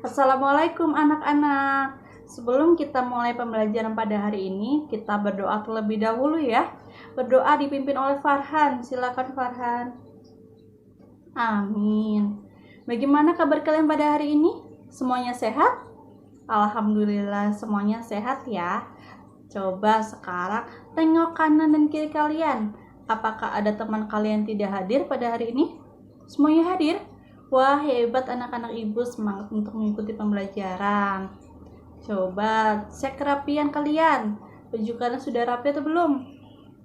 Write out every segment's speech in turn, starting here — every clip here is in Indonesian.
Assalamualaikum anak-anak. Sebelum kita mulai pembelajaran pada hari ini, kita berdoa terlebih dahulu ya. Berdoa dipimpin oleh Farhan. Silakan Farhan. Amin. Bagaimana kabar kalian pada hari ini? Semuanya sehat? Alhamdulillah semuanya sehat ya. Coba sekarang tengok kanan dan kiri kalian. Apakah ada teman kalian tidak hadir pada hari ini? Semuanya hadir? Wah, hebat anak-anak ibu, semangat untuk mengikuti pembelajaran. Coba cek kerapian kalian. Baju kalian sudah rapi atau belum?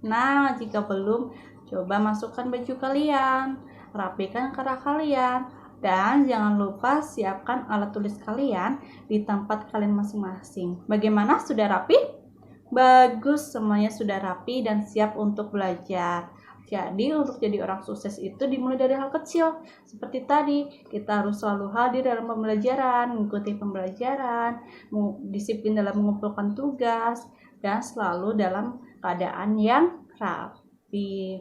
Nah, jika belum, coba masukkan baju kalian, rapikan kerah kalian, dan jangan lupa siapkan alat tulis kalian di tempat kalian masing-masing. Bagaimana? Sudah rapi? Bagus, semuanya sudah rapi dan siap untuk belajar. Jadi untuk jadi orang sukses itu dimulai dari hal kecil. Seperti tadi, kita harus selalu hadir dalam pembelajaran, mengikuti pembelajaran, disiplin dalam mengumpulkan tugas, dan selalu dalam keadaan yang rapi.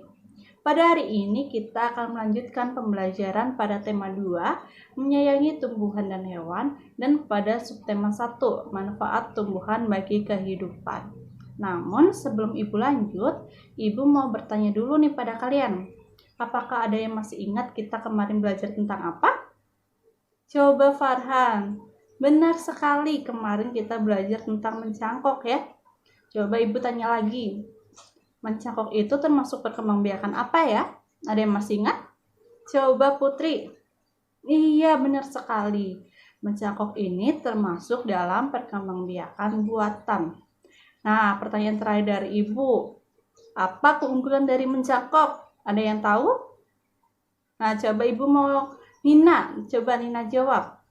Pada hari ini kita akan melanjutkan pembelajaran pada tema 2, menyayangi tumbuhan dan hewan, dan pada subtema 1, manfaat tumbuhan bagi kehidupan. Namun sebelum ibu lanjut, ibu mau bertanya dulu nih pada kalian. Apakah ada yang masih ingat kita kemarin belajar tentang apa? Coba Farhan. Benar sekali, kemarin kita belajar tentang mencangkok ya. Coba ibu tanya lagi. Mencangkok itu termasuk perkembangbiakan apa ya? Ada yang masih ingat? Coba Putri. Iya, benar sekali. Mencangkok ini termasuk dalam perkembangbiakan buatan. Nah, pertanyaan terakhir dari ibu. Apa keunggulan dari mencangkok? Ada yang tahu? Nah, coba ibu mau Nina. Coba Nina jawab.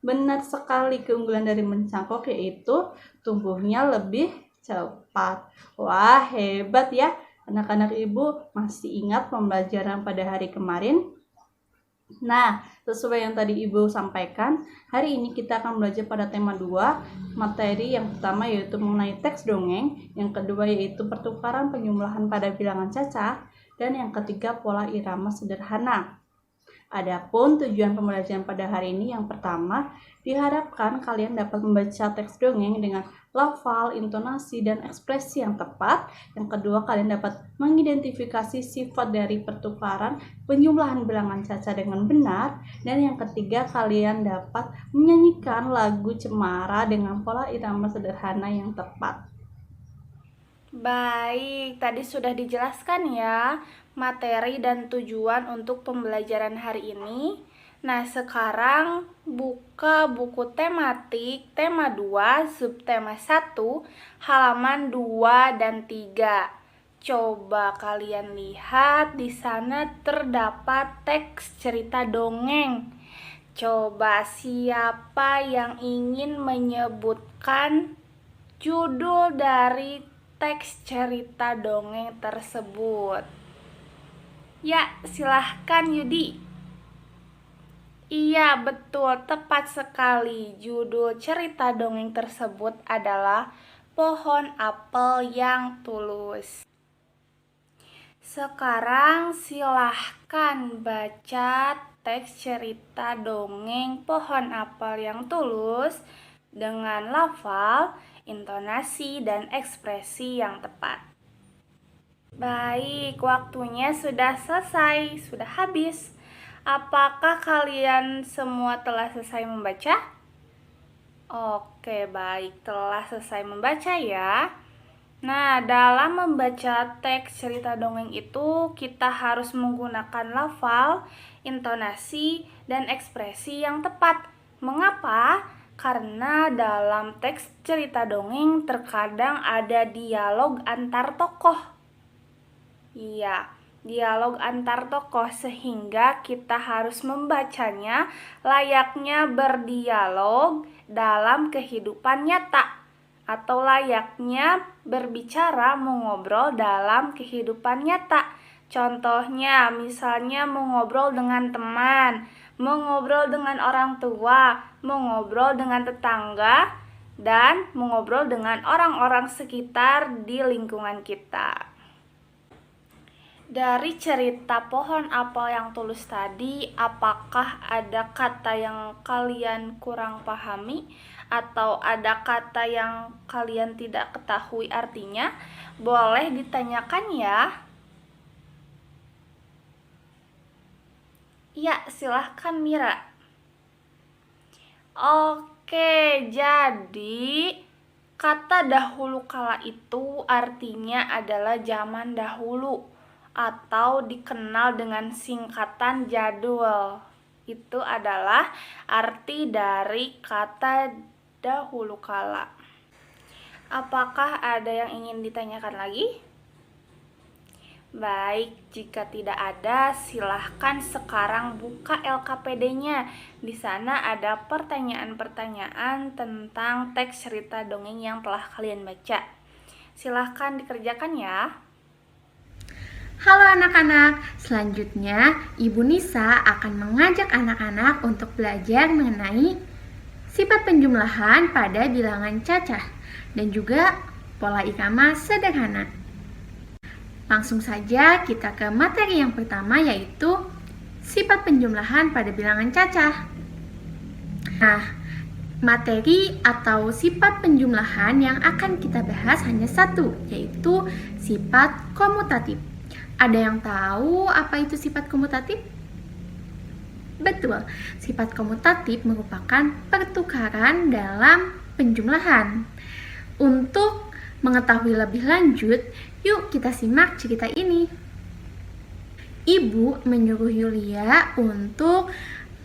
Benar sekali, keunggulan dari mencangkok yaitu tumbuhnya lebih cepat. Wah, hebat ya. Anak-anak ibu masih ingat pembelajaran pada hari kemarin? Nah, sesuai yang tadi ibu sampaikan, hari ini kita akan belajar pada tema 2, materi yang pertama yaitu mengenai teks dongeng, yang kedua yaitu pertukaran penjumlahan pada bilangan cacah, dan yang ketiga pola irama sederhana. Adapun tujuan pembelajaran pada hari ini yang pertama, diharapkan kalian dapat membaca teks dongeng dengan lafal, intonasi, dan ekspresi yang tepat. Yang kedua, kalian dapat mengidentifikasi sifat dari pertukaran penjumlahan bilangan cacah dengan benar. Dan yang ketiga, kalian dapat menyanyikan lagu cemara dengan pola irama sederhana yang tepat. Baik, tadi sudah dijelaskan ya materi dan tujuan untuk pembelajaran hari ini. Nah, sekarang buka buku tematik tema 2, subtema 1, halaman 2 dan 3. Coba kalian lihat di sana terdapat teks cerita dongeng. Coba siapa yang ingin menyebutkan judul dari teks cerita dongeng tersebut? Ya, silahkan Yudi. Iya, betul, tepat sekali. Judul cerita dongeng tersebut adalah Pohon Apel yang Tulus. Sekarang silahkan baca teks cerita dongeng Pohon Apel yang Tulus dengan lafal, intonasi, dan ekspresi yang tepat. Baik, waktunya sudah selesai, sudah habis. Apakah kalian semua telah selesai membaca? Oke, baik, telah selesai membaca ya. Nah, dalam membaca teks cerita dongeng itu, kita harus menggunakan lafal, intonasi, dan ekspresi yang tepat. Mengapa? Karena dalam teks cerita dongeng terkadang ada dialog antar tokoh. Iya, dialog antar tokoh, sehingga kita harus membacanya layaknya berdialog dalam kehidupan nyata, atau layaknya berbicara mengobrol dalam kehidupan nyata. Contohnya, misalnya mengobrol dengan teman, mengobrol dengan orang tua, mengobrol dengan tetangga, dan mengobrol dengan orang-orang sekitar di lingkungan kita. Dari cerita pohon apel yang tulus tadi, apakah ada kata yang kalian kurang pahami atau ada kata yang kalian tidak ketahui artinya? Boleh ditanyakan ya. Ya, silahkan Mira. Oke, jadi kata dahulu kala itu artinya adalah zaman dahulu atau dikenal dengan singkatan jadul. Itu adalah arti dari kata dahulu kala. Apakah ada yang ingin ditanyakan lagi? Baik, jika tidak ada, silahkan sekarang buka LKPD-nya. Di sana ada pertanyaan-pertanyaan tentang teks cerita dongeng yang telah kalian baca. Silahkan dikerjakan ya. Halo anak-anak, selanjutnya Ibu Nisa akan mengajak anak-anak untuk belajar mengenai sifat penjumlahan pada bilangan cacah dan juga pola irama sederhana. Langsung saja kita ke materi yang pertama, yaitu sifat penjumlahan pada bilangan cacah. Nah, materi atau sifat penjumlahan yang akan kita bahas hanya satu, yaitu sifat komutatif. Ada yang tahu apa itu sifat komutatif? Betul, sifat komutatif merupakan pertukaran dalam penjumlahan. Untuk mengetahui lebih lanjut, yuk kita simak cerita ini. Ibu menyuruh Yulia untuk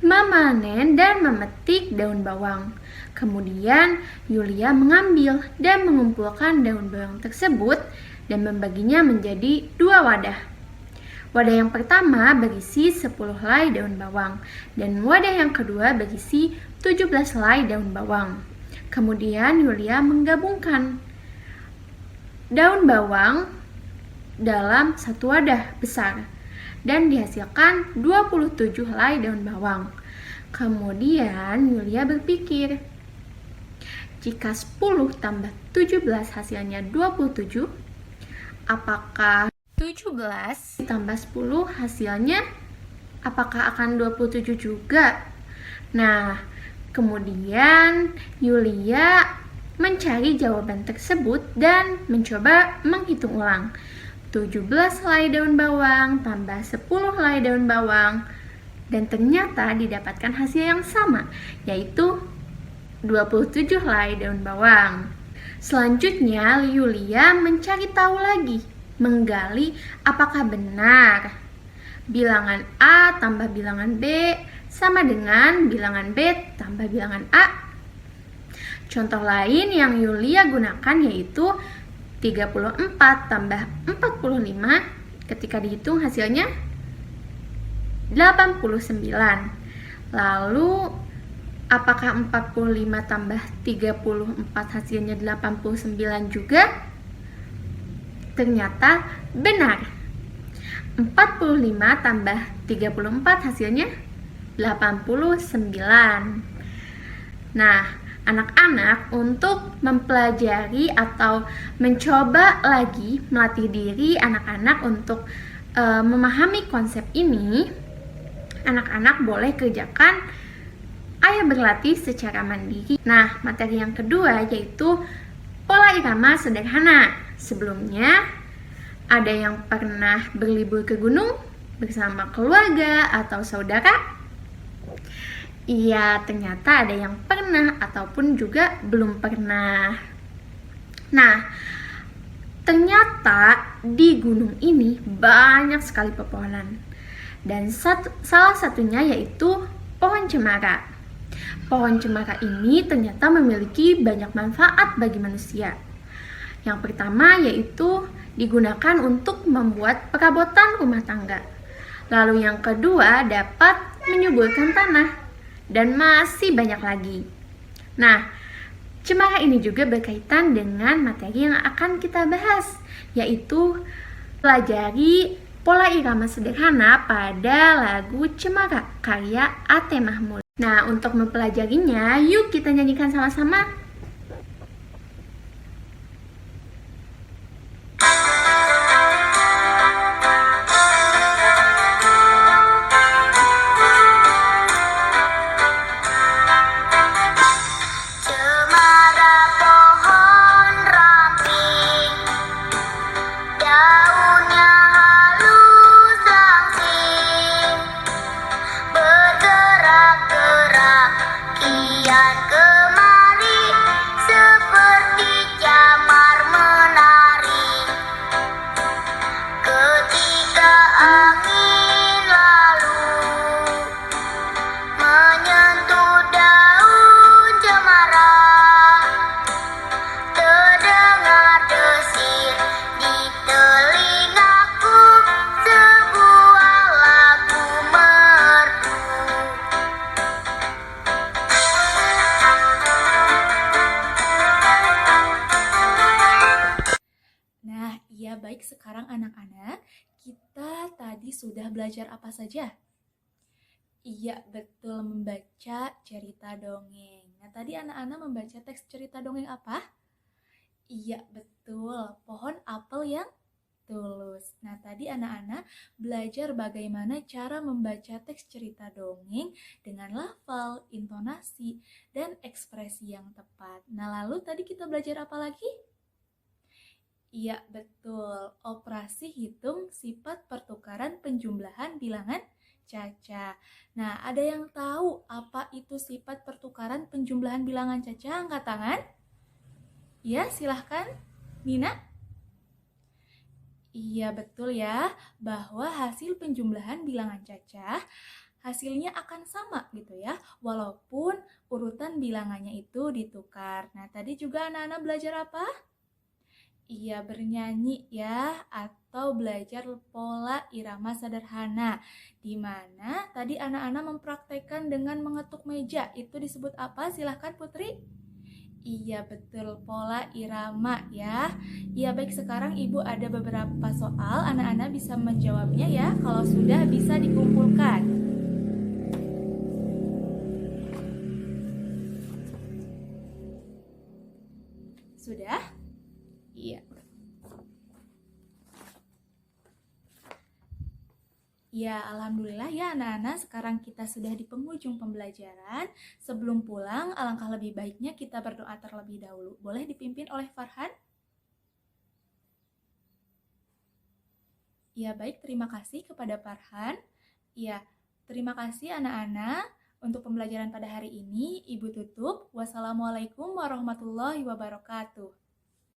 memanen dan memetik daun bawang. Kemudian Yulia mengambil dan mengumpulkan daun bawang tersebut dan membaginya menjadi 2 wadah. Wadah yang pertama berisi 10 helai daun bawang dan wadah yang kedua berisi 17 helai daun bawang. Kemudian Yulia menggabungkan daun bawang dalam satu wadah besar dan dihasilkan 27 helai daun bawang. Kemudian Yulia berpikir, jika 10 tambah 17 hasilnya 27, apakah 17 ditambah 10 hasilnya apakah akan 27 juga? Nah, kemudian Yulia mencari jawaban tersebut dan mencoba menghitung ulang. 17 helai daun bawang tambah 10 helai daun bawang, dan ternyata didapatkan hasil yang sama, yaitu 27 helai daun bawang. Selanjutnya, Yulia mencari tahu lagi, menggali apakah benar bilangan A tambah bilangan B sama dengan bilangan B tambah bilangan A. Contoh lain yang Yulia gunakan yaitu 34 tambah 45, ketika dihitung hasilnya 89. Lalu apakah 45 tambah 34 hasilnya 89 juga? Ternyata benar. 45 tambah 34 hasilnya 89. Nah, anak-anak untuk mempelajari atau mencoba lagi melatih diri anak-anak untuk memahami konsep ini, anak-anak boleh kerjakan ayo berlatih secara mandiri. Nah, materi yang kedua yaitu pola irama sederhana. Sebelumnya, ada yang pernah berlibur ke gunung bersama keluarga atau saudara? Iya, ternyata ada yang pernah ataupun juga belum pernah. Nah, ternyata di gunung ini banyak sekali pepohonan. Dan salah satunya yaitu pohon cemara. Pohon cemara ini ternyata memiliki banyak manfaat bagi manusia. Yang pertama yaitu digunakan untuk membuat perabotan rumah tangga. Lalu yang kedua dapat menyuburkan tanah. Dan masih banyak lagi. Nah, cemara ini juga berkaitan dengan materi yang akan kita bahas, yaitu pelajari pola irama sederhana pada lagu Cemara karya A.T. Mahmud. Nah, untuk mempelajarinya, yuk kita nyanyikan sama-sama. anak-anak, kita tadi sudah belajar apa saja? Iya, betul, membaca cerita dongeng. Nah, tadi anak-anak membaca teks cerita dongeng apa? Iya, betul, pohon apel yang tulus. Nah, tadi anak-anak belajar bagaimana cara membaca teks cerita dongeng dengan lafal, intonasi, dan ekspresi yang tepat. Nah, lalu tadi kita belajar apa lagi? Iya, betul. Operasi hitung sifat pertukaran penjumlahan bilangan Caca. Nah, ada yang tahu apa itu sifat pertukaran penjumlahan bilangan Caca? Angkat tangan. Ya, silahkan. Nina? Iya, betul ya, bahwa hasil penjumlahan bilangan Caca hasilnya akan sama gitu ya, walaupun urutan bilangannya itu ditukar. Nah, tadi juga anak-anak belajar apa? Iya, bernyanyi ya, atau belajar pola irama sederhana. Di mana tadi anak-anak mempraktekkan dengan mengetuk meja. Itu disebut apa? Silahkan Putri. Iya, betul, pola irama ya. Iya, baik, sekarang Ibu ada beberapa soal. Anak-anak bisa menjawabnya ya, kalau sudah bisa dikumpulkan. Sudah? Iya. Ya, alhamdulillah ya anak-anak, sekarang kita sudah di penghujung pembelajaran. Sebelum pulang, alangkah lebih baiknya kita berdoa terlebih dahulu. Boleh dipimpin oleh Farhan? Ya, baik, terima kasih kepada Farhan. Ya, terima kasih anak-anak. Untuk pembelajaran pada hari ini, Ibu tutup. Wassalamualaikum warahmatullahi wabarakatuh.